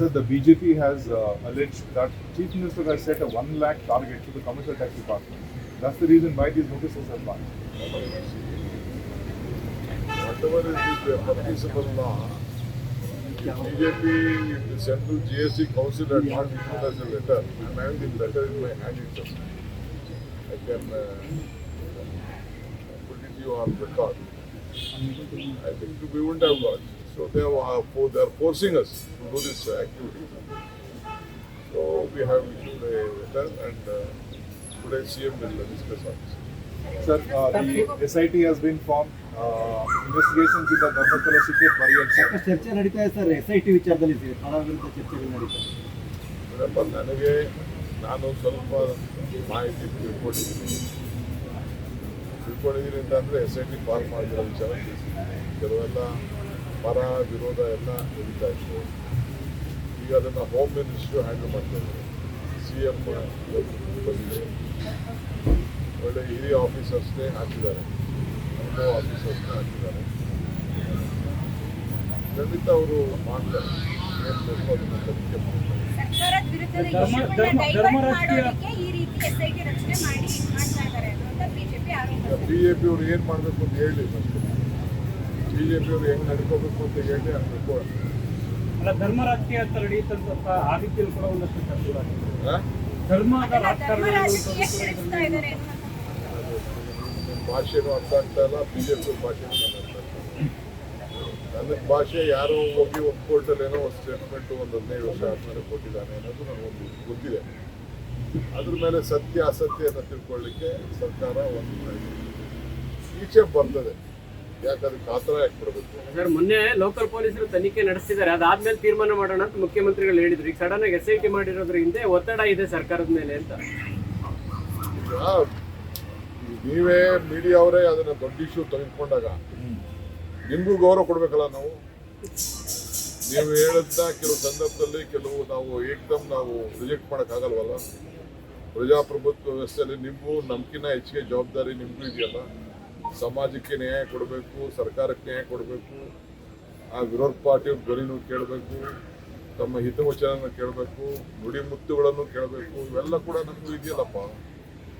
So the BJP has alleged that Chief Minister has set a 1 lakh target to the Commercial Tax Department. That's the reason why these notices are gone. Whatever is the permissible law, BJP, the Central GST Council had not issued us a letter. I'm having the letter in my hand itself. I can put it to you on record. I think we wouldn't have got. So they are forcing us to do this activity. So we have issued a letter and today CM will discuss on this. Sir, the SIT has been formed. Investigations in the Dharmasthala secret burial site. ಚರ್ಚೆ ನಡೀತಾ ಇದೆ sir SIT ವಿಚಾರದಲ್ಲಿ ಪರ ವಿರುದ್ಧ ಚರ್ಚೆಗಳು ನಡೀತಾ ಇದೆ. ನೋಡಪ್ಪ, ನಾನು ಸ್ವಲ್ಪ ಮಾಹಿತಿ ತಿಳ್ಕೊಂಡಿದ್ದೀನಿ ಅಂತಂದರೆ SIT ಫಾರ್ಮ್ ಮಾಡಿರೋ ವಿಚಾರ ಕೆಲವೆಲ್ಲ ಪರ ವಿರೋಧ ಎಲ್ಲ ನಡೀತಾ ಇತ್ತು. ಈಗ ಅದನ್ನು ಹೋಮ್ ಮಿನಿಸ್ಟ್ರು ಹ್ಯಾಂಡಲ್ ಮಾಡ್ತಾ ಇದ್ದಾರೆ. CM ಪೊಸಿಷನ್ ಒಳ್ಳೆ ಹಿರಿಯ ಆಫೀಸರ್ಸ್ನೇ ಹಾಕಿದ್ದಾರೆ, ಅನುಭವ ಆಫೀಸರ್ಸ್ನೇ ಹಾಕಿದ್ದಾರೆ. ಖಂಡಿತ ಅವರು ಮಾಡ್ತಾರೆ, ಏನು ಬೇಕೋ ಅದನ್ನು ತನಿಖೆ ಮಾಡ್ತಾರೆ. ಸರ್ಕಾರದ ವಿರುದ್ಧದ ಇಶ್ಯೂಗಳನ್ನ ಡೈವರ್ಟ್ ಮಾಡೋದಕ್ಕೆ ಈ ರೀತಿ SIT ರಚನೆ ಮಾಡ್ತಾ ಇದ್ದಾರೆ ಅಂತ ಬಿಜೆಪಿ ಆರೋಪ. BJP ಅವರು ಏನು ಮಾಡಬೇಕು ಅಂತ ಹೇಳಿ, ಅಷ್ಟೇ. BJP ಅವರು ಹೆಂಗೆ ನಡ್ಕೋಬೇಕು ಅಂತ ಹೇಳಿ ಅನ್ಬೇಕು. ಅಲ್ಲ, ಧರ್ಮ ರಾಜಕೀಯ ಅಂತ ನಡೆಯುತ್ತಂತ ಆ ರೀತಿಯಲ್ಲಿ ಕೂಡ ಒಂದಷ್ಟು ಚರ್ಚೆಗಳಾಗಿದೆ. ಧರ್ಮ ರಾಜಕೀಯ ನಡೆಸ್ತಾ ಇದ್ದಾರೆ. ಭಾಷೆನೂ ಅರ್ಥ ಆಗ್ತಾ ಇಲ್ಲ, BJP ಭಾಷೆನೂ ನಾನು ಅರ್ಥ ಆಗ್ತಾ ಇಲ್ಲ. ನನ್ನ ಭಾಷೆ ಯಾರೋ ಹೋಗಿ ಒಂದು ಕೋರ್ಟಲ್ಲಿ ಏನೋ ಒಂದು ಸ್ಟೇಟ್ಮೆಂಟು ಒಂದು 15 ವರ್ಷ ಆದಮೇಲೆ ಕೊಟ್ಟಿದ್ದಾನೆ ಅನ್ನೋದು ನನಗೊಂದು ಗೊತ್ತಿದೆ. ಅದ್ರ ಮೇಲೆ ಸತ್ಯ ಅಸತ್ಯನ ತಿಳ್ಕೊಳ್ಳಿಕ್ಕೆ ಸರ್ಕಾರ ಒಂದು ಈಚೆ ಬರ್ತದೆ. ಯಾಕೆ ಅದಕ್ಕೆ ಆತರ ಯಾಕೆ ಕೊಡಬೇಕು? ಸರ್, ಮೊನ್ನೆ ಲೋಕಲ್ ಪೊಲೀಸರು ತನಿಖೆ ನಡೆಸ್ತಿದ್ದಾರೆ, ಅದಾದ್ಮೇಲೆ ತೀರ್ಮಾನ ಮಾಡೋಣ ಅಂತ ಮುಖ್ಯಮಂತ್ರಿಗಳು ಹೇಳಿದ್ರು. ಈಗ ಸಡನ್ ಆಗಿ SIT ಮಾಡಿರೋದ್ರ ಹಿಂದೆ ಒತ್ತಡ ಇದೆ ಸರ್ಕಾರದ ಮೇಲೆ ಅಂತ. ನೀವೇ ಮೀಡಿಯಾ ಅವರೇ ಅದನ್ನ ದೊಡ್ಡ ಇಶ್ಯೂ ತೆಗೆದುಕೊಂಡಾಗ ನಿಮಗೂ ಗೌರವ ಕೊಡಬೇಕಲ್ಲ. ನೀವು ಹೇಳಿದ್ನ ಕೆಲವು ಸಂದರ್ಭದಲ್ಲಿ ನಾವು ಏಕದಮ್ ನಾವು ರಿಜೆಕ್ಟ್ ಮಾಡೋಕ್ಕಾಗಲ್ವಲ್ಲ. ಪ್ರಜಾಪ್ರಭುತ್ವ ವ್ಯವಸ್ಥೆಯಲ್ಲಿ ನಿಮಗೂ ನಮ್ಕಿನ್ನ ಹೆಚ್ಚಿಗೆ ಜವಾಬ್ದಾರಿ ನಿಮಗೂ ಇದೆಯಲ್ಲ. ಸಮಾಜಕ್ಕೆ ನ್ಯಾಯ ಕೊಡಬೇಕು, ಸರ್ಕಾರಕ್ಕೆ ನ್ಯಾಯ ಕೊಡಬೇಕು, ಆ ವಿರೋಧ ಪಾರ್ಟಿಯ ಧ್ವನಿನೂ ಕೇಳಬೇಕು, ತಮ್ಮ ಹಿತವಚನ ಕೇಳಬೇಕು, ನುಡಿಮುತ್ತುಗಳನ್ನು ಕೇಳಬೇಕು. ಇವೆಲ್ಲ ಕೂಡ ನಮಗೂ ಇದೆಯಲ್ಲಪ್ಪ.